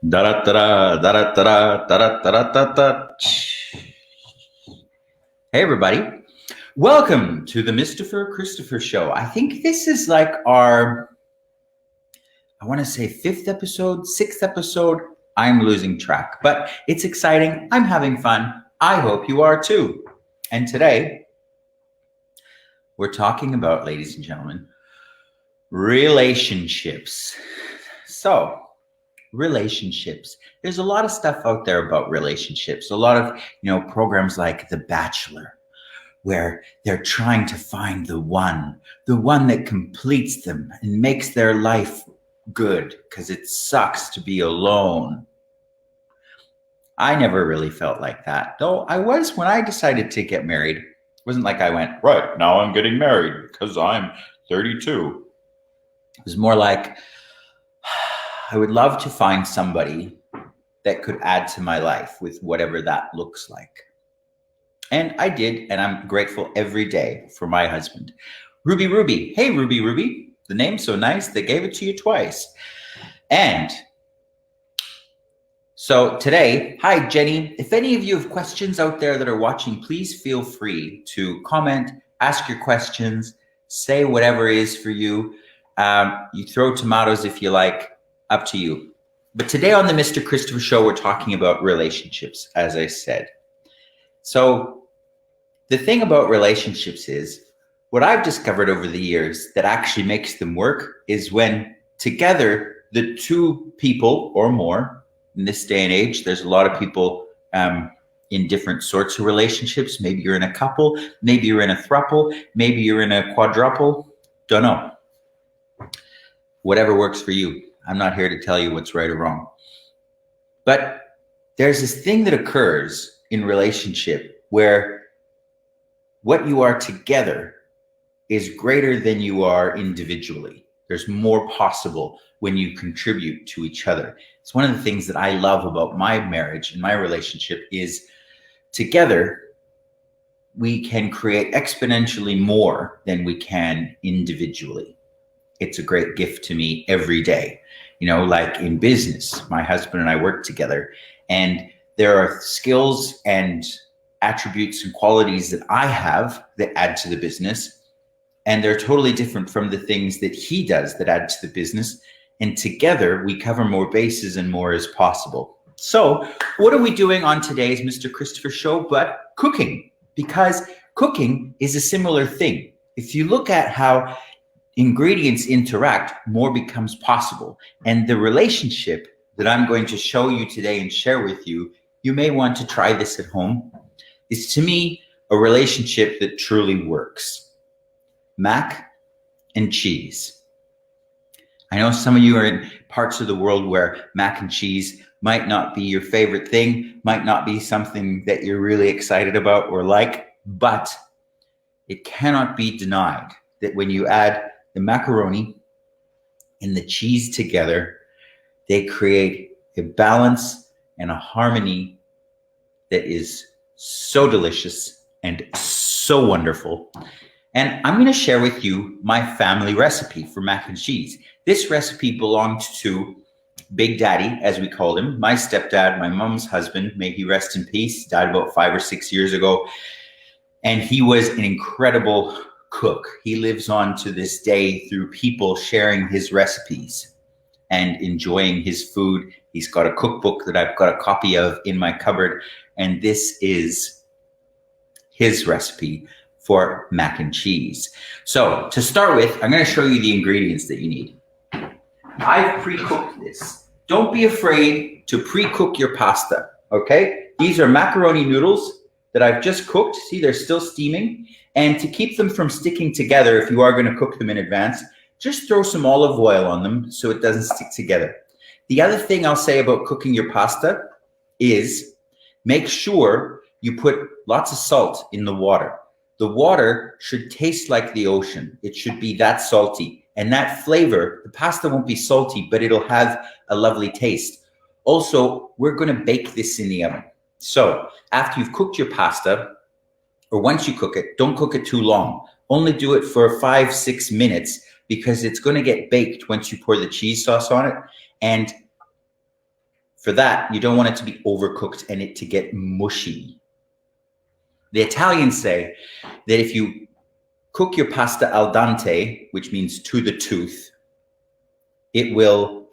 Da-da-da-da, da-da-da-da, da-da-da-da-da-da. Hey, everybody. Welcome to the Mistopher Christopher Show. I think this is like our, I want to say fifth episode, sixth episode. I'm losing track, but it's exciting. I'm having fun. I hope you are too. And today, we're talking about, ladies and gentlemen, relationships. So, relationships. There's a lot of stuff out there about relationships. A lot of, programs like The Bachelor, where they're trying to find the one that completes them and makes their life good because it sucks to be alone. I never really felt like that, though I was when I decided to get married. It wasn't like I went, right, now I'm getting married because I'm 32. It was more like, I would love to find somebody that could add to my life with whatever that looks like. And I did, and I'm grateful every day for my husband. Ruby. Hey, Ruby. The name's so nice, they gave it to you twice. And so today, hi, Jenny. If any of you have questions out there that are watching, please feel free to comment, ask your questions, say whatever is for you. You throw tomatoes if you like. Up to you. But today on the Mr. Christopher Show, we're talking about relationships, as I said. So the thing about relationships is, what I've discovered over the years that actually makes them work is when together, the two people or more, in this day and age, there's a lot of people in different sorts of relationships. Maybe you're in a couple, maybe you're in a throuple, maybe you're in a quadruple, don't know. Whatever works for you. I'm not here to tell you what's right or wrong. But there's this thing that occurs in relationship where what you are together is greater than you are individually. There's more possible when you contribute to each other. It's one of the things that I love about my marriage and my relationship is together we can create exponentially more than we can individually. It's a great gift to me every day. Like in business, my husband and I work together, and there are skills and attributes and qualities that I have that add to the business, and they're totally different from the things that he does that add to the business. And together we cover more bases and more is possible. So what are we doing on today's Mr. Christopher Show but cooking? Because cooking is a similar thing. If you look at how ingredients interact, more becomes possible. And the relationship that I'm going to show you today and share with you, you may want to try this at home, is to me a relationship that truly works. Mac and cheese. I know some of you are in parts of the world where mac and cheese might not be your favorite thing, might not be something that you're really excited about or like, but it cannot be denied that when you add the macaroni and the cheese together, they create a balance and a harmony that is so delicious and so wonderful. And I'm going to share with you my family recipe for mac and cheese. This recipe belonged to Big Daddy, as we called him, my stepdad, my mom's husband, may he rest in peace, died about 5 or 6 years ago. And he was an incredible cook. He lives on to this day through people sharing his recipes and enjoying his food. He's got a cookbook that I've got a copy of in my cupboard, and this is his recipe for mac and cheese. So to start with, I'm going to show you the ingredients that you need. I've pre-cooked this. Don't be afraid to pre-cook your pasta, okay? These are macaroni noodles that I've just cooked. See, they're still steaming. And to keep them from sticking together, if you are going to cook them in advance, just throw some olive oil on them so it doesn't stick together. The other thing I'll say about cooking your pasta is make sure you put lots of salt in the water. The water should taste like the ocean. It should be that salty. And that flavor, the pasta won't be salty, but it'll have a lovely taste. Also, we're going to bake this in the oven. So after you've cooked your pasta, or once you cook it, don't cook it too long. Only do it for 5-6 minutes because it's going to get baked once you pour the cheese sauce on it. And For that, you don't want it to be overcooked and it to get mushy. The Italians say that if you cook your pasta al dente, which means to the tooth, it will,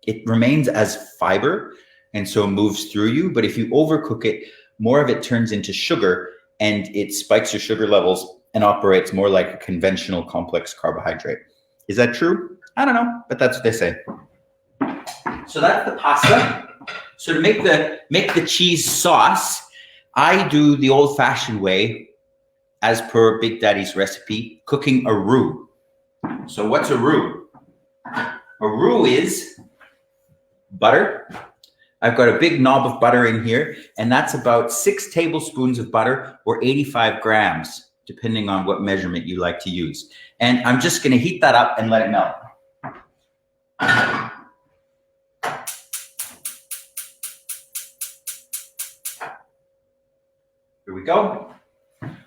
it remains as fiber and so moves through you. But if you overcook it, more of it turns into sugar and it spikes your sugar levels and operates more like a conventional complex carbohydrate. Is that true? I don't know, but that's what they say. So that's the pasta. So to make the cheese sauce, I do the old-fashioned way, as per Big Daddy's recipe, cooking a roux. So what's a roux? A roux is butter. I've got a big knob of butter in here, and that's about 6 tablespoons of butter or 85 grams, depending on what measurement you like to use. And I'm just going to heat that up and let it melt. Here we go.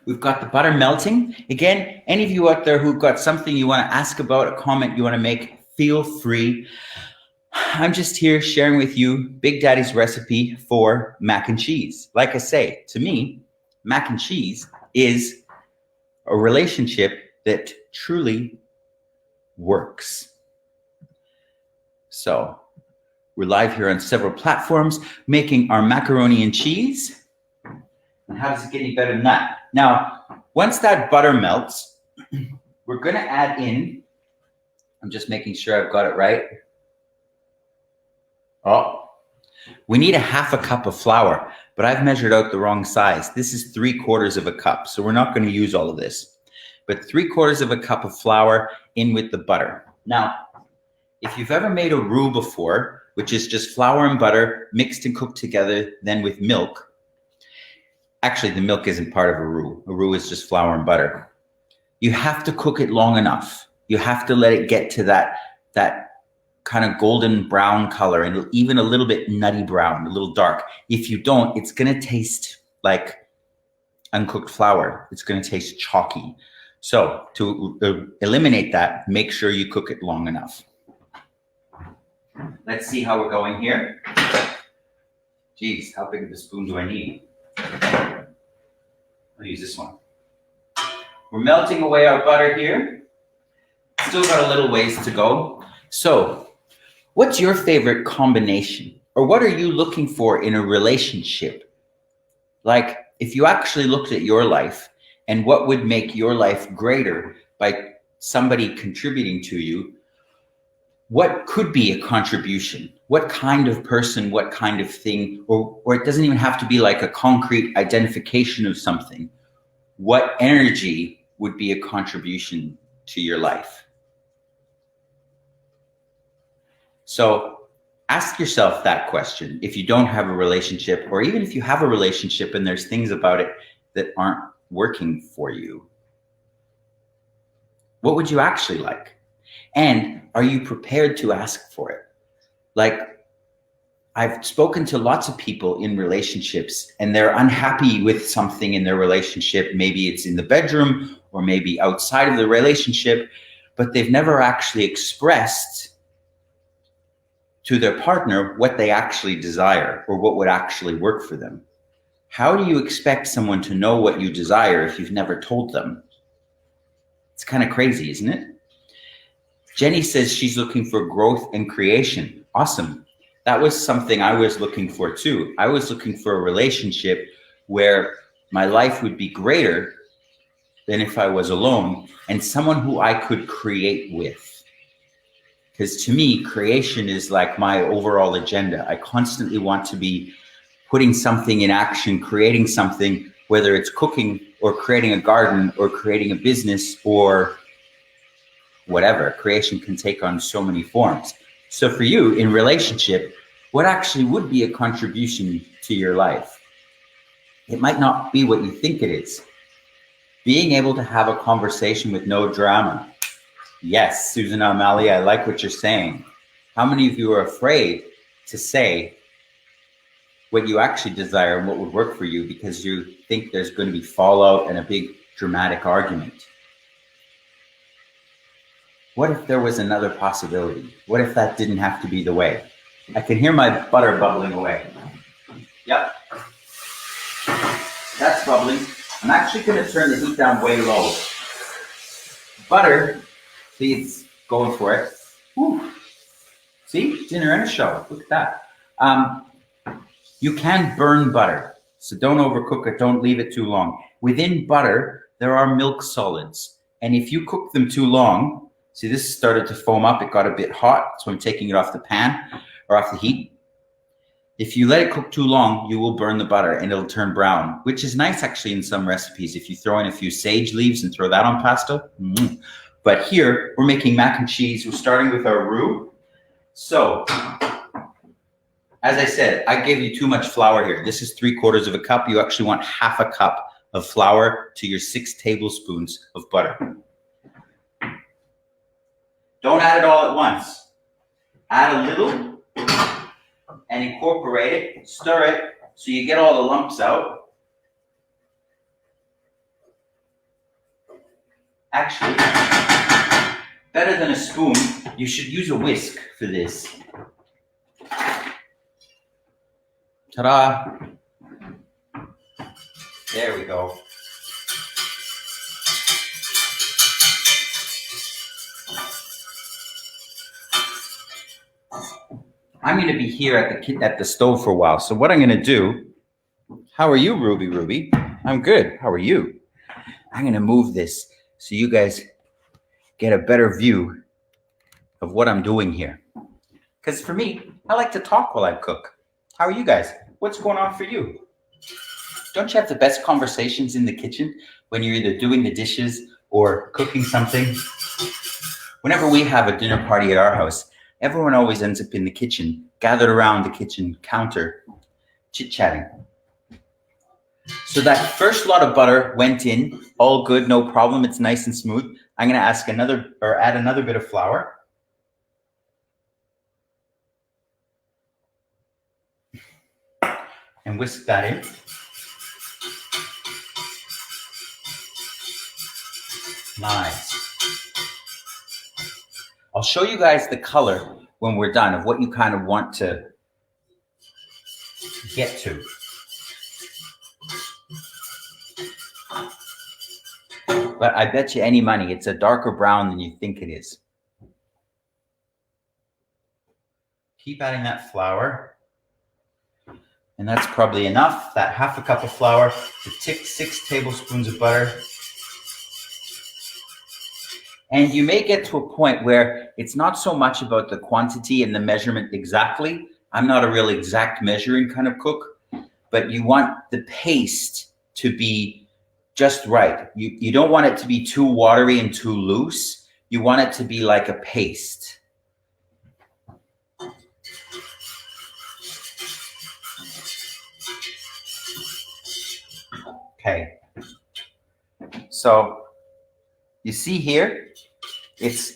We've got the butter melting. Again, any of you out there who've got something you want to ask about, a comment you want to make, feel free. I'm just here sharing with you Big Daddy's recipe for mac and cheese. Like I say, to me, mac and cheese is a relationship that truly works. So we're live here on several platforms, making our macaroni and cheese. And how does it get any better than that? Now, once that butter melts, we're going to add in, I'm just making sure I've got it right. Oh, we need a half a cup of flour, but I've measured out the wrong size. This is 3/4 of a cup, so we're not going to use all of this. But 3/4 of a cup of flour in with the butter. Now, if you've ever made a roux before, which is just flour and butter mixed and cooked together, then with milk. Actually, the milk isn't part of a roux. A roux is just flour and butter. You have to cook it long enough. You have to let it get to that kind of golden brown color and even a little bit nutty brown, a little dark. If you don't, it's going to taste like uncooked flour. It's going to taste chalky. So to eliminate that, make sure you cook it long enough. Let's see how we're going here. Geez, how big of a spoon do I need? I'll use this one. We're melting away our butter here. Still got a little ways to go. So, what's your favorite combination? Or what are you looking for in a relationship? Like, if you actually looked at your life and what would make your life greater by somebody contributing to you, what could be a contribution? What kind of person, what kind of thing, or it doesn't even have to be like a concrete identification of something. What energy would be a contribution to your life? So ask yourself that question. If you don't have a relationship, or even if you have a relationship and there's things about it that aren't working for you, what would you actually like? And are you prepared to ask for it? Like, I've spoken to lots of people in relationships and they're unhappy with something in their relationship. Maybe it's in the bedroom or maybe outside of the relationship, but they've never actually expressed to their partner what they actually desire or what would actually work for them. How do you expect someone to know what you desire if you've never told them? It's kind of crazy, isn't it? Jenny says she's looking for growth and creation. Awesome. That was something I was looking for too. I was looking for a relationship where my life would be greater than if I was alone, and someone who I could create with. Because to me, creation is like my overall agenda. I constantly want to be putting something in action, creating something, whether it's cooking or creating a garden or creating a business or whatever. Creation can take on so many forms. So for you in relationship, what actually would be a contribution to your life? It might not be what you think it is. Being able to have a conversation with no drama. Yes, Susan O'Malley, I like what you're saying. How many of you are afraid to say what you actually desire and what would work for you because you think there's going to be fallout and a big dramatic argument? What if there was another possibility? What if that didn't have to be the way? I can hear my butter bubbling away. Yep. That's bubbling. I'm actually going to turn the heat down way low. Butter, see, it's going for it. Whew. See, dinner and a show. Look at that. You can burn butter, so don't overcook it. Don't leave it too long. Within butter, there are milk solids. And if you cook them too long, see, this started to foam up. It got a bit hot, so I'm taking it off the pan or off the heat. If you let it cook too long, you will burn the butter and it'll turn brown, which is nice actually in some recipes. If you throw in a few sage leaves and throw that on pasta. But here, we're making mac and cheese. We're starting with our roux. So, as I said, I gave you too much flour here. This is 3/4 of a cup. You actually want half a cup of flour to your 6 tablespoons of butter. Don't add it all at once. Add a little and incorporate it, stir it, so you get all the lumps out. Actually, better than a spoon, you should use a whisk for this. Ta-da! There we go. I'm going to be here at the stove for a while. So what I'm going to do, how are you, Ruby? I'm good. How are you? I'm going to move this so you guys get a better view of what I'm doing here. Because for me, I like to talk while I cook. How are you guys? What's going on for you? Don't you have the best conversations in the kitchen when you're either doing the dishes or cooking something? Whenever we have a dinner party at our house, everyone always ends up in the kitchen, gathered around the kitchen counter, chit-chatting. So that first lot of butter went in, all good, no problem. It's nice and smooth. I'm going to add another bit of flour. And whisk that in. Nice. I'll show you guys the color when we're done of what you kind of want to get to. But I bet you any money, it's a darker brown than you think it is. Keep adding that flour. And that's probably enough, that half a cup of flour to 6 tablespoons of butter. And you may get to a point where it's not so much about the quantity and the measurement exactly. I'm not a real exact measuring kind of cook, but you want the paste to be just right. You don't want it to be too watery and too loose. You want it to be like a paste. Okay. So you see here, it's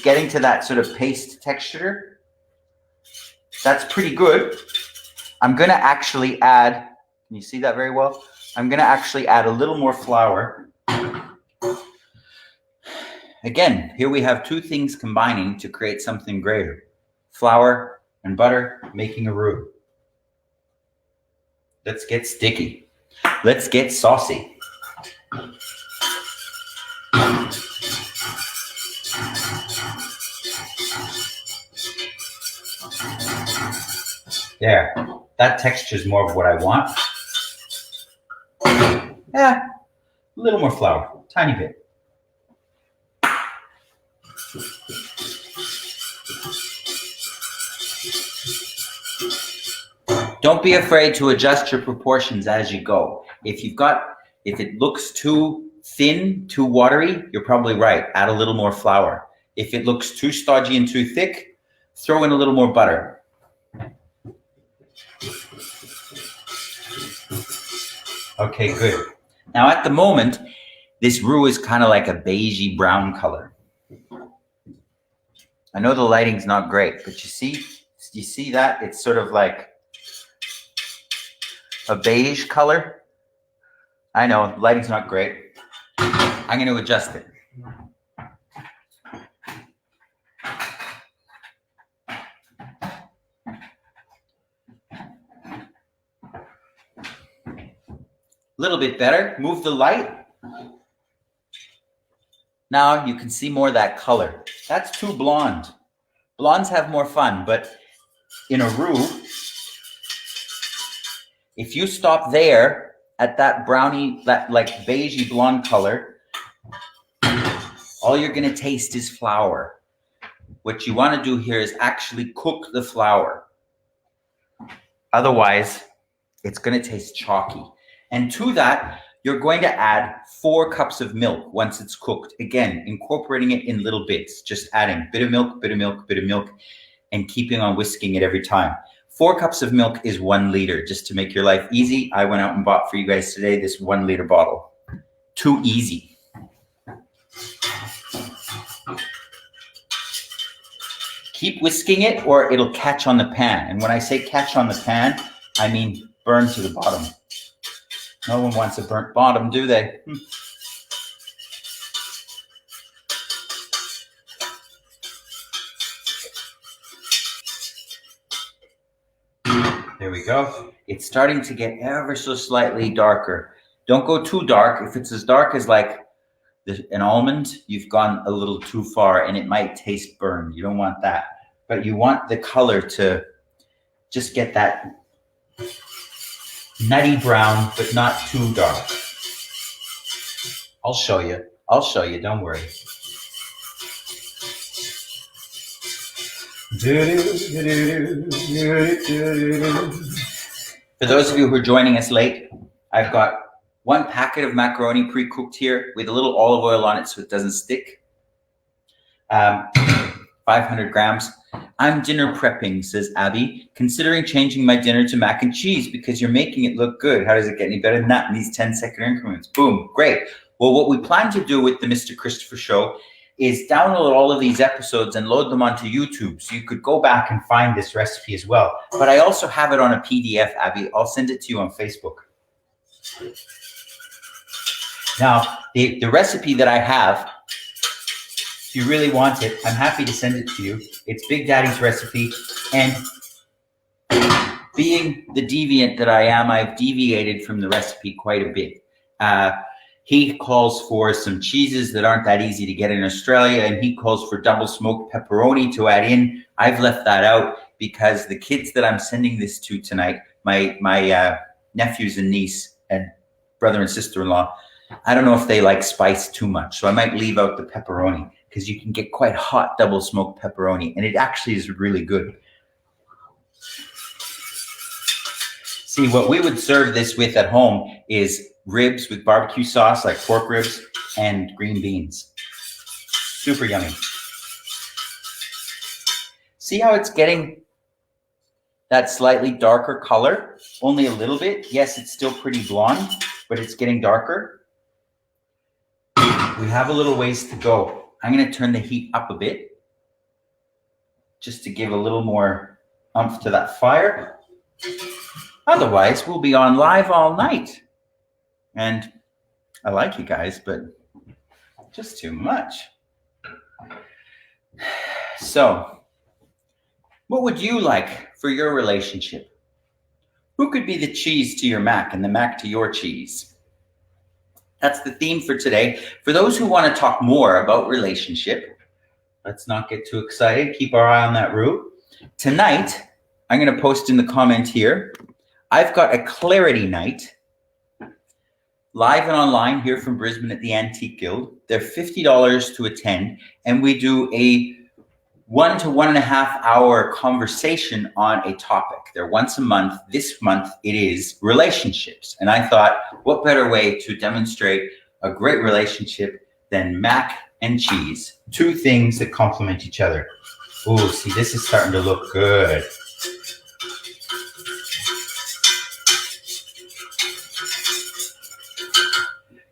getting to that sort of paste texture. That's pretty good. I'm going to actually add, can you see that very well? I'm going to actually add a little more flour. Again, here we have two things combining to create something greater. Flour and butter making a roux. Let's get sticky. Let's get saucy. There, that texture is more of what I want. Yeah, a little more flour, tiny bit. Don't be afraid to adjust your proportions as you go. If it looks too thin, too watery, you're probably right. Add a little more flour. If it looks too stodgy and too thick, throw in a little more butter. Okay, good. Now at the moment, this roux is kind of like a beigey brown color. I know the lighting's not great, but you see that? It's sort of like a beige color. I know, lighting's not great. I'm going to adjust it. little bit better. Move the light. Now you can see more of that color. That's too blonde. Blondes have more fun, but in a roux, if you stop there at that brownie, that like beigey blonde color, all you're going to taste is flour. What you want to do here is actually cook the flour. Otherwise, it's going to taste chalky. And to that, you're going to add 4 cups of milk once it's cooked. Again, incorporating it in little bits, just adding bit of milk, bit of milk, bit of milk, and keeping on whisking it every time. 4 cups of milk is 1 liter. Just to make your life easy, I went out and bought for you guys today this 1 liter bottle. Too easy. Keep whisking it or it'll catch on the pan. And when I say catch on the pan, I mean burn to the bottom. No one wants a burnt bottom, do they? There we go. It's starting to get ever so slightly darker. Don't go too dark. If it's as dark as like an almond, you've gone a little too far and it might taste burned. You don't want that. But you want the color to just get that nutty brown, but not too dark. I'll show you. I'll show you. Don't worry. For those of you who are joining us late, I've got 1 packet of macaroni pre-cooked here with a little olive oil on it so it doesn't stick. 500 grams. I'm dinner prepping, says Abby, considering changing my dinner to mac and cheese because you're making it look good. How does it get any better than that in these 10-second increments? Boom, great. Well, what we plan to do with the Mr. Christopher Show is download all of these episodes and load them onto YouTube. So you could go back and find this recipe as well. But I also have it on a PDF, Abby. I'll send it to you on Facebook. Now, the recipe that I have, if you really want it, I'm happy to send it to you. It's Big Daddy's recipe. And being the deviant that I am, I've deviated from the recipe quite a bit. He calls for some cheeses that aren't that easy to get in Australia, and he calls for double smoked pepperoni to add in. I've left that out because the kids that I'm sending this to tonight, my nephews and niece and brother and sister-in-law, I don't know if they like spice too much, so I might leave out the pepperoni because you can get quite hot double smoked pepperoni, and it actually is really good. See, what we would serve this with at home is ribs with barbecue sauce, like pork ribs, and green beans. Super yummy. See how it's getting that slightly darker color? Only a little bit. Yes, it's still pretty blonde, but it's getting darker. We have a little ways to go. I'm going to turn the heat up a bit just to give a little more oomph to that fire. Otherwise, we'll be on live all night. And I like you guys, but just too much. So, what would you like for your relationship? Who could be the cheese to your mac and the mac to your cheese? That's the theme for today. For those who want to talk more about relationship, let's not get too excited. Keep our eye on that roux. Tonight, I'm going to post in the comment here, I've got a clarity night live and online here from Brisbane at the Antique Guild. They're $50 to attend, and we do a 1 to 1.5 hour conversation on a topic. They're once a month. This month it is relationships. And I thought, what better way to demonstrate a great relationship than mac and cheese? 2 things that complement each other. Oh, see, this is starting to look good.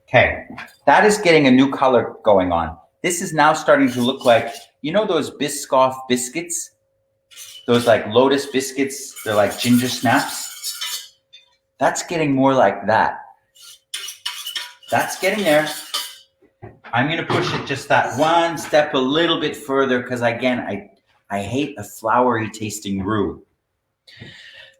Okay, that is getting a new color going on. This is now starting to look like, you know those Biscoff biscuits? Those like Lotus biscuits, they're like ginger snaps. That's getting more like that. That's getting there. I'm gonna push it just that one step a little bit further because again, I hate a floury tasting roux.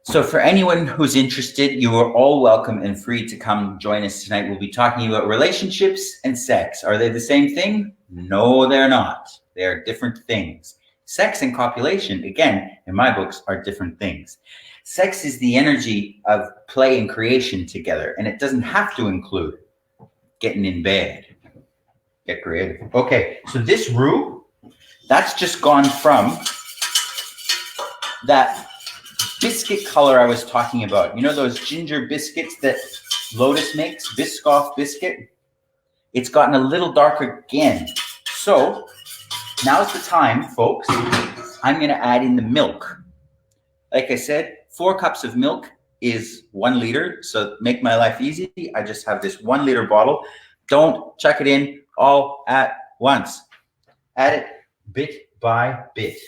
So for anyone who's interested, you are all welcome and free to come join us tonight. We'll be talking about relationships and sex. Are they the same thing? No, they're not. They are different things. Sex and copulation, again, in my books, are different things. Sex is the energy of play and creation together, and it doesn't have to include getting in bed. Get creative. Okay, so this roux, that's just gone from that biscuit color I was talking about. You know those ginger biscuits that Lotus makes, Biscoff biscuit? It's gotten a little darker again. So now's the time, folks. I'm going to add in the milk. Like I said, 4 cups of milk is 1 liter. So make my life easy. I just have this 1 liter bottle. Don't chuck it in all at once. Add it bit by bit.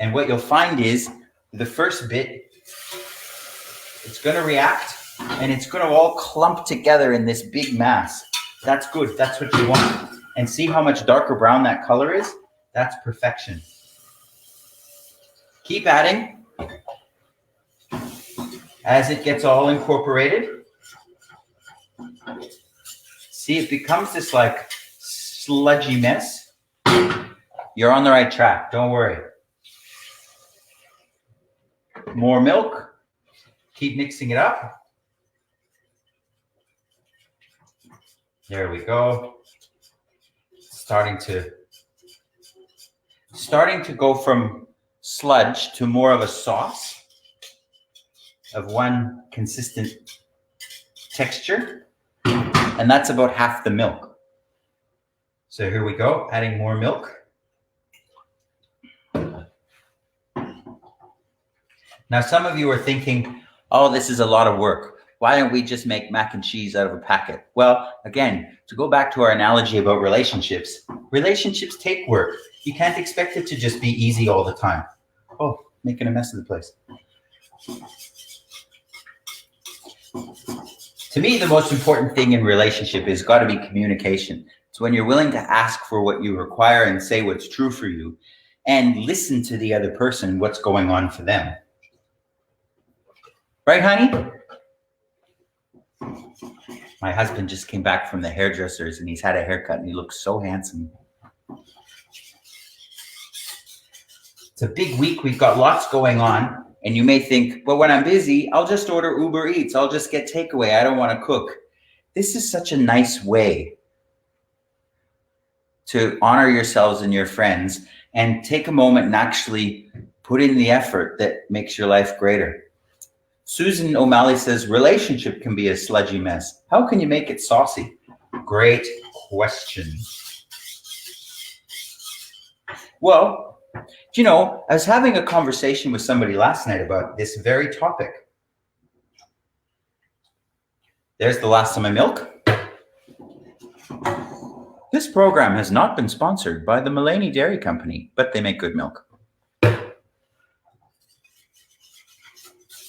And what you'll find is the first bit, it's going to react and it's going to all clump together in this big mass. That's good. That's what you want. And see how much darker brown that color is? That's perfection. Keep adding as it gets all incorporated. See, it becomes this like sludgy mess. You're on the right track. Don't worry. More milk. Keep mixing it up. There we go. Starting to go from sludge to more of a sauce of one consistent texture. And that's about half the milk. So here we go, adding more milk. Now, some of you are thinking, oh, this is a lot of work. Why don't we just make mac and cheese out of a packet? Well, again, to go back to our analogy about relationships, relationships take work. You can't expect it to just be easy all the time. Oh, making a mess of the place. To me, the most important thing in relationship is got to be communication. It's when you're willing to ask for what you require and say what's true for you and listen to the other person, what's going on for them. Right, honey? My husband just came back from the hairdressers and he's had a haircut and he looks so handsome. It's a big week. We've got lots going on. And you may think, well, when I'm busy, I'll just order Uber Eats. I'll just get takeaway. I don't want to cook. This is such a nice way to honor yourselves and your friends and take a moment and actually put in the effort that makes your life greater. Susan O'Malley says, relationship can be a sludgy mess. How can you make it saucy? Great question. Well, you know, I was having a conversation with somebody last night about this very topic. There's the last of my milk. This program has not been sponsored by the Mulaney Dairy Company, but they make good milk.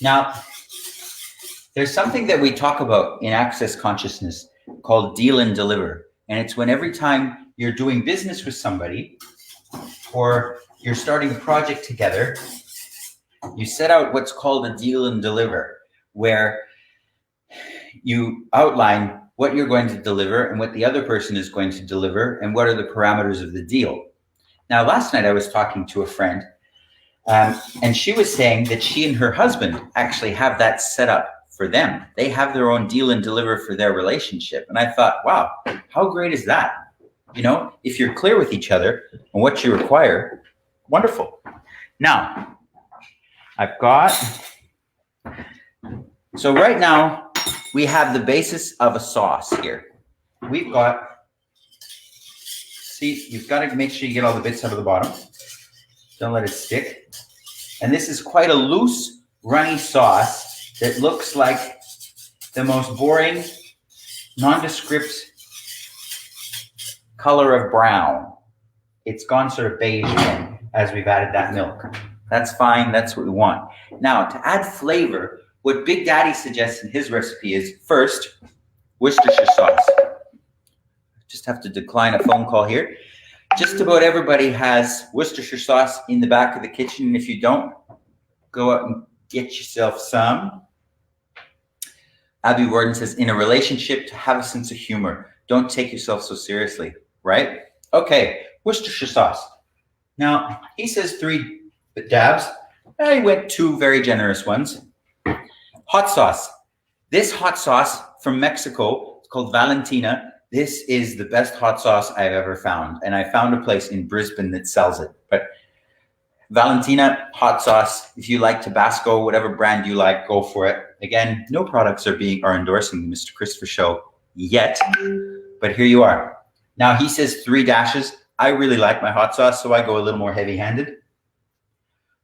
Now, there's something that we talk about in Access Consciousness called deal and deliver. And it's when every time you're doing business with somebody or you're starting a project together, you set out what's called a deal and deliver, where you outline what you're going to deliver and what the other person is going to deliver and what are the parameters of the deal. Now, last night I was talking to a friend and she was saying that she and her husband actually have that set up for them. They have their own deal and deliver for their relationship. And I thought, wow, how great is that? You know, if you're clear with each other on what you require, wonderful. Now, I've got, so right now we have the basis of a sauce here. We've got, see, you've got to make sure you get all the bits out of the bottom. Don't let it stick. And this is quite a loose, runny sauce that looks like the most boring, nondescript color of brown. It's gone sort of beige again as we've added that milk. That's fine. That's what we want. Now, to add flavor, what Big Daddy suggests in his recipe is first, Worcestershire sauce. Just have to decline a phone call here. Just about everybody has Worcestershire sauce in the back of the kitchen. And if you don't, Go out and get yourself some. Abby Warden says, in a relationship, to have a sense of humor. Don't take yourself so seriously, right? Okay, Worcestershire sauce. Now, he says 3 dabs. I went 2 very generous ones. Hot sauce. This hot sauce from Mexico, it's called Valentina. This is the best hot sauce I've ever found. And I found a place in Brisbane that sells it. But Valentina hot sauce, if you like Tabasco, whatever brand you like, go for it. Again, no products are endorsing the Mr. Christopher Show yet, but here you are. Now he says 3 dashes. I really like my hot sauce, so I go a little more heavy-handed.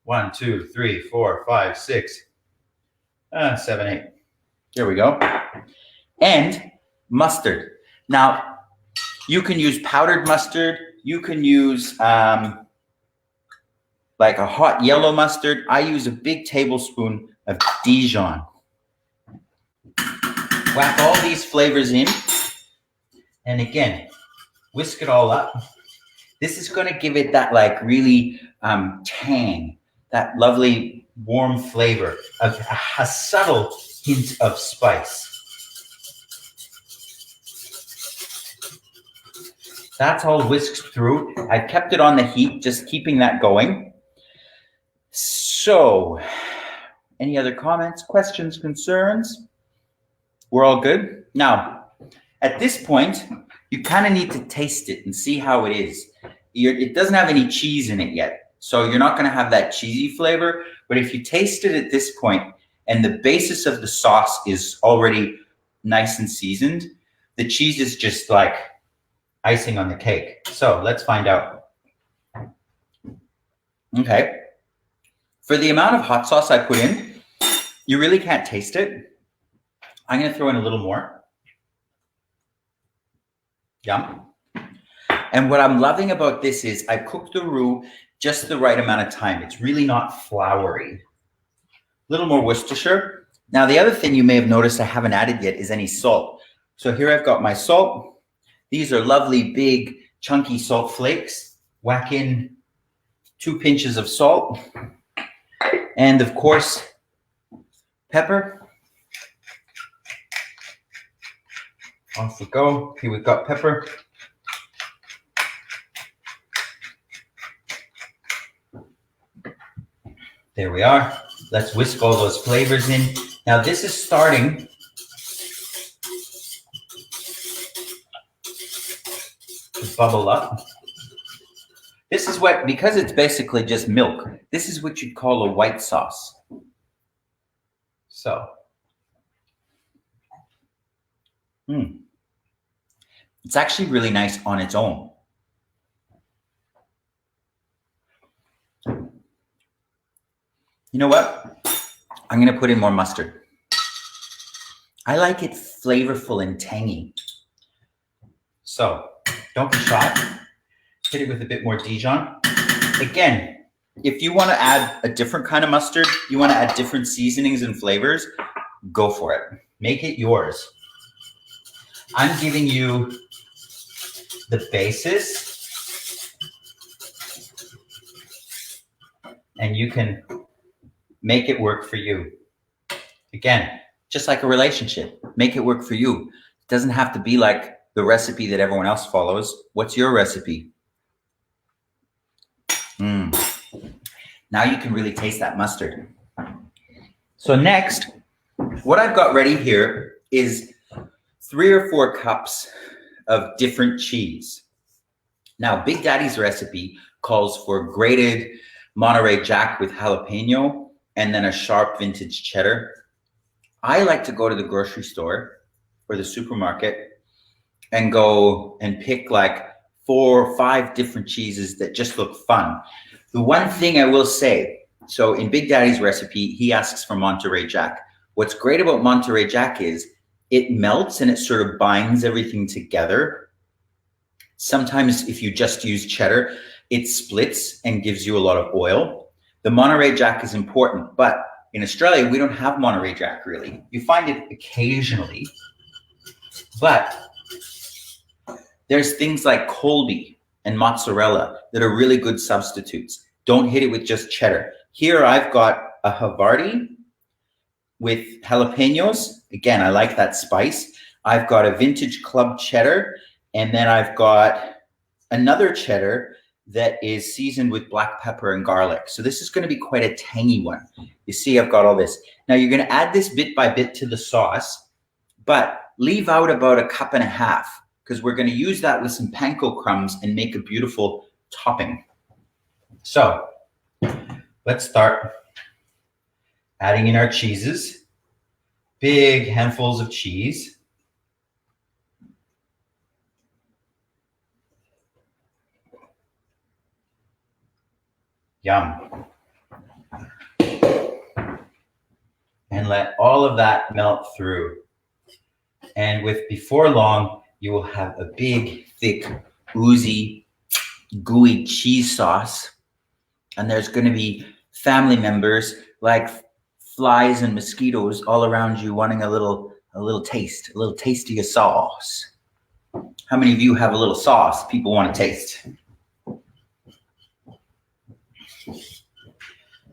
1, 2, 3, 4, 5, 6, 7, 8. There we go. And mustard. Now, you can use powdered mustard. You can use like a hot yellow mustard. I use a big tablespoon of Dijon. Whack all these flavors in. And again, whisk it all up. This is going to give it that like really tang, that lovely warm flavor of a subtle hint of spice. That's all whisked through. I kept it on the heat, just keeping that going. So, any other comments, questions, concerns? We're all good? Now, at this point, you kind of need to taste it and see how it is. It doesn't have any cheese in it yet, so you're not going to have that cheesy flavor. But if you taste it at this point and the basis of the sauce is already nice and seasoned, the cheese is just like icing on the cake. So let's find out. Okay. For the amount of hot sauce I put in, you really can't taste it. I'm going to throw in a little more. Yum. And what I'm loving about this is I cooked the roux just the right amount of time. It's really not floury. A little more Worcestershire. Now, the other thing you may have noticed I haven't added yet is any salt. So here I've got my salt. These are lovely, big, chunky salt flakes. Whack in 2 pinches of salt. And of course, pepper. Off we go. Here we've got pepper. There we are. Let's whisk all those flavors in. Now this is starting to bubble up. This is what, because it's basically just milk, this is what you'd call a white sauce. So, it's actually really nice on its own. You know what? I'm going to put in more mustard. I like it flavorful and tangy. So, don't be shy. Hit it with a bit more Dijon. Again, if you want to add a different kind of mustard, you want to add different seasonings and flavors, go for it. Make it yours. I'm giving you the basis, and you can make it work for you. Again, just like a relationship, make it work for you. It doesn't have to be like the recipe that everyone else follows. What's your recipe? Now you can really taste that mustard. So next, what I've got ready here is 3 or 4 cups of different cheese. Now, Big Daddy's recipe calls for grated Monterey Jack with jalapeno and then a sharp vintage cheddar. I like to go to the grocery store or the supermarket and go and pick like 4 or 5 different cheeses that just look fun. The one thing I will say, so in Big Daddy's recipe, he asks for Monterey Jack. What's great about Monterey Jack is it melts and it sort of binds everything together. Sometimes if you just use cheddar, it splits and gives you a lot of oil. The Monterey Jack is important, but in Australia, we don't have Monterey Jack really. You find it occasionally, but there's things like Colby and mozzarella that are really good substitutes. Don't hit it with just cheddar. Here I've got a Havarti with jalapenos. Again, I like that spice. I've got a vintage club cheddar, and then I've got another cheddar that is seasoned with black pepper and garlic. So this is going to be quite a tangy one. You see, I've got all this. Now you're going to add this bit by bit to the sauce, but leave out about 1.5 cups because we're going to use that with some panko crumbs and make a beautiful topping. So let's start adding in our cheeses. Big handfuls of cheese. Yum. And let all of that melt through. And before long, you will have a big, thick, oozy, gooey cheese sauce. And there's going to be family members like flies and mosquitoes all around you wanting a little taste, a little taste of your sauce. How many of you have a little sauce people want to taste?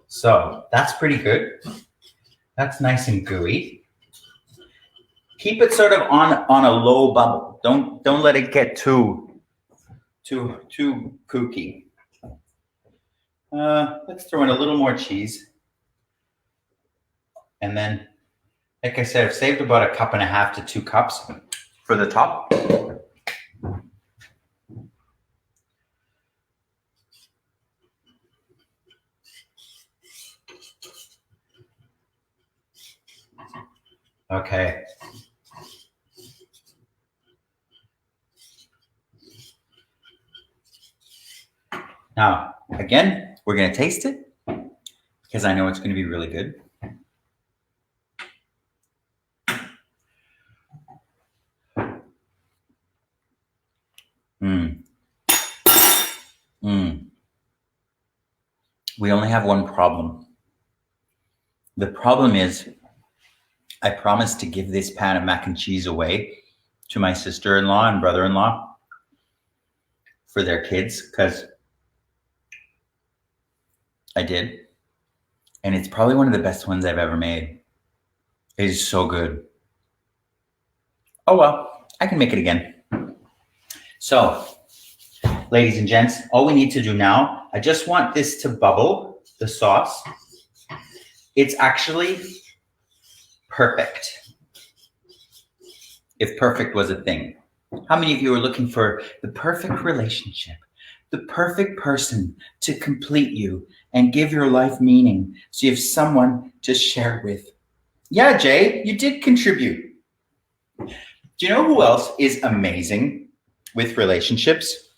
So that's pretty good. That's nice and gooey. Keep it sort of on a low bubble. Don't let it get too kooky. Let's throw in a little more cheese. And then, like I said, I've saved about 1.5 to 2 cups for the top. Okay. Now, again, we're going to taste it because I know it's going to be really good. We only have one problem. The problem is I promised to give this pan of mac and cheese away to my sister-in-law and brother-in-law for their kids because I did. And it's probably one of the best ones I've ever made. It is so good. Oh, well, I can make it again. So, ladies and gents, all we need to do now, I just want this to bubble, the sauce. It's actually perfect. If perfect was a thing. How many of you are looking for the perfect relationship, the perfect person to complete you and give your life meaning so you have someone to share it with? Yeah, Jay, you did contribute. Do you know who else is amazing with relationships?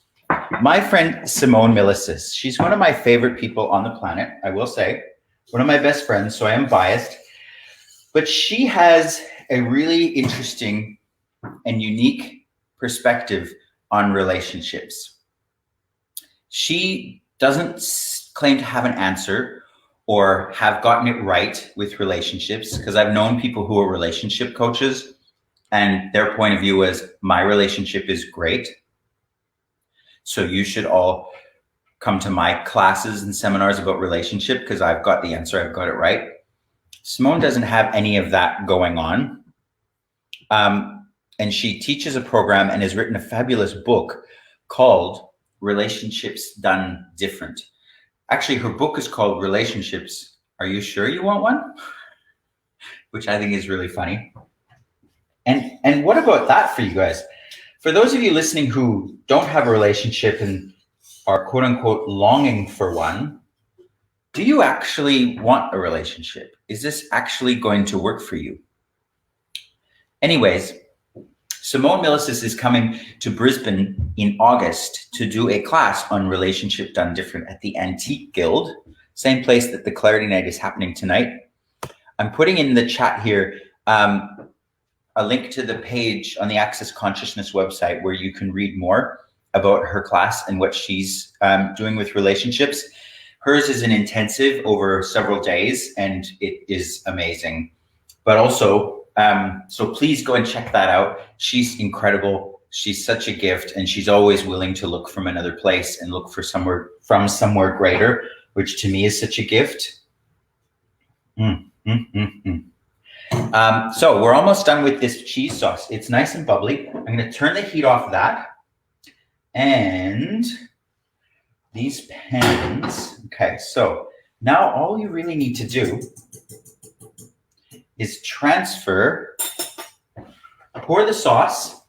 My friend Simone Milicis. She's one of my favorite people on the planet, I will say. One of my best friends, so I am biased. But she has a really interesting and unique perspective on relationships. She doesn't claim to have an answer or have gotten it right with relationships, because I've known people who are relationship coaches and their point of view is, my relationship is great, so you should all come to my classes and seminars about relationship because I've got the answer, I've got it right. Simone doesn't have any of that going on. And she teaches a program and has written a fabulous book called Relationships Done Different. Actually, her book is called Relationships. Are You Sure You Want One? Which I think is really funny. And what about that for you guys? For those of you listening who don't have a relationship and are quote unquote longing for one, do you actually want a relationship? Is this actually going to work for you? Anyways, Simone Milicis is coming to Brisbane in August to do a class on Relationship Done Different at the Antique Guild, same place that the Clarity Night is happening tonight. I'm putting in the chat here a link to the page on the Access Consciousness website where you can read more about her class and what she's doing with relationships. Hers is an intensive over several days and it is amazing. But also, so please go and check that out. She's incredible. She's such a gift and she's always willing to look from another place and look for somewhere greater, which to me is such a gift. So we're almost done with this cheese sauce. It's nice and bubbly. I'm going to turn the heat off that. And these pans. Okay, so now all you really need to do is pour the sauce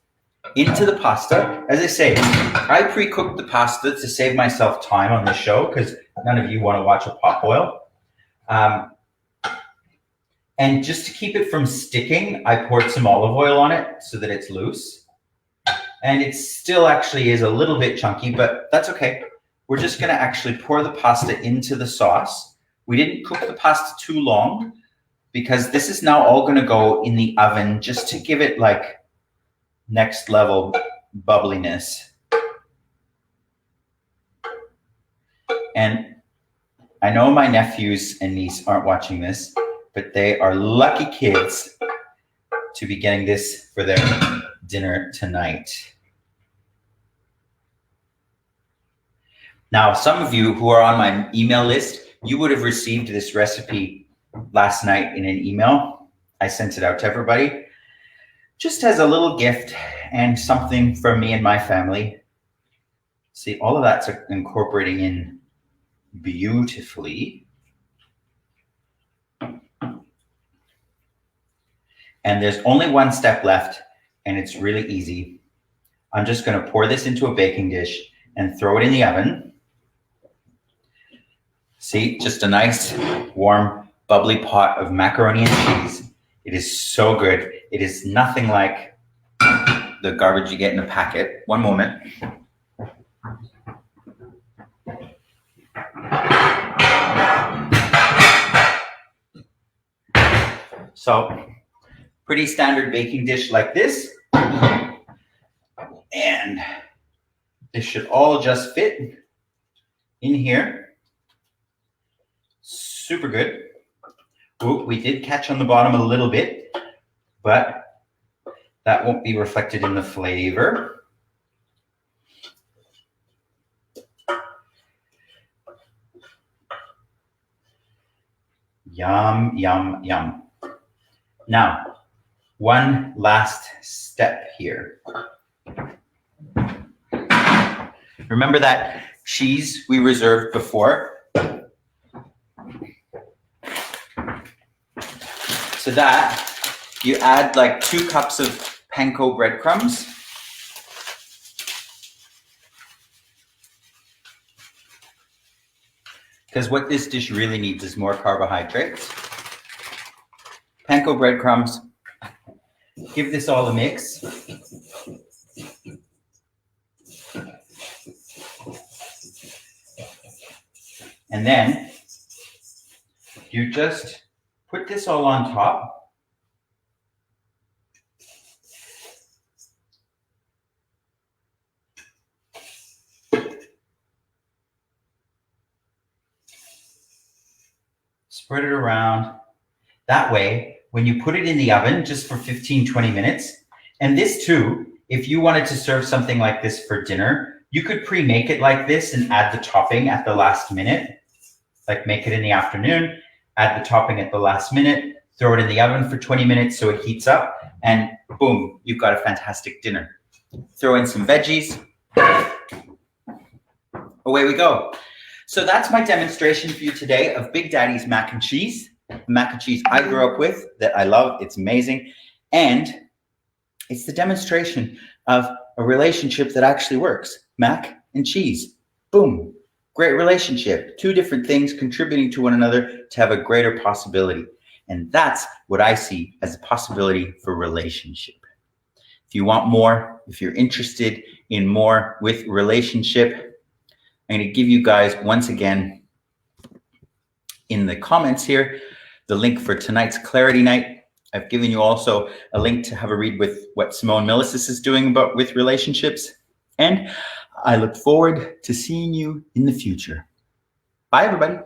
into the pasta. As I say, I pre-cooked the pasta to save myself time on the show because none of you want to watch a pot boil. And just to keep it from sticking, I poured some olive oil on it so that it's loose. And it still actually is a little bit chunky, but that's okay. We're just going to actually pour the pasta into the sauce. We didn't cook the pasta too long because this is now all going to go in the oven just to give it like next level bubbliness. And I know my nephews and niece aren't watching this, but they are lucky kids to be getting this for their dinner tonight. Now, some of you who are on my email list, you would have received this recipe last night in an email. I sent it out to everybody just as a little gift and something from me and my family. See, all of that's incorporating in beautifully. And there's only one step left, and it's really easy. I'm just going to pour this into a baking dish and throw it in the oven. See, just a nice, warm, bubbly pot of macaroni and cheese. It is so good. It is nothing like the garbage you get in a packet. One moment. So, pretty standard baking dish like this. And this should all just fit in here. Super good. Ooh, we did catch on the bottom a little bit, but that won't be reflected in the flavor. Yum, yum, yum. Now, one last step here. Remember that cheese we reserved before? To that, you add like 2 cups of panko breadcrumbs. Because what this dish really needs is more carbohydrates. Panko breadcrumbs. Give this all a mix. And then you just put this all on top. Spread it around. That way, when you put it in the oven just for 15-20 minutes, and this too, if you wanted to serve something like this for dinner, you could pre-make it like this and add the topping at the last minute. Like make it in the afternoon, add the topping at the last minute, throw it in the oven for 20 minutes so it heats up, and boom, you've got a fantastic dinner. Throw in some veggies. Away we go. So that's my demonstration for you today of Big Daddy's mac and cheese. Mac and cheese I grew up with that I love. It's amazing. And it's the demonstration of a relationship that actually works. Mac and cheese. Boom. Great relationship. 2 different things contributing to one another to have a greater possibility. And that's what I see as a possibility for relationship. If you want more, if you're interested in more with relationship, I'm going to give you guys once again in the comments here the link for tonight's Clarity Night. I've given you also a link to have a read with what Simone Milasas is doing with relationships. And I look forward to seeing you in the future. Bye, everybody.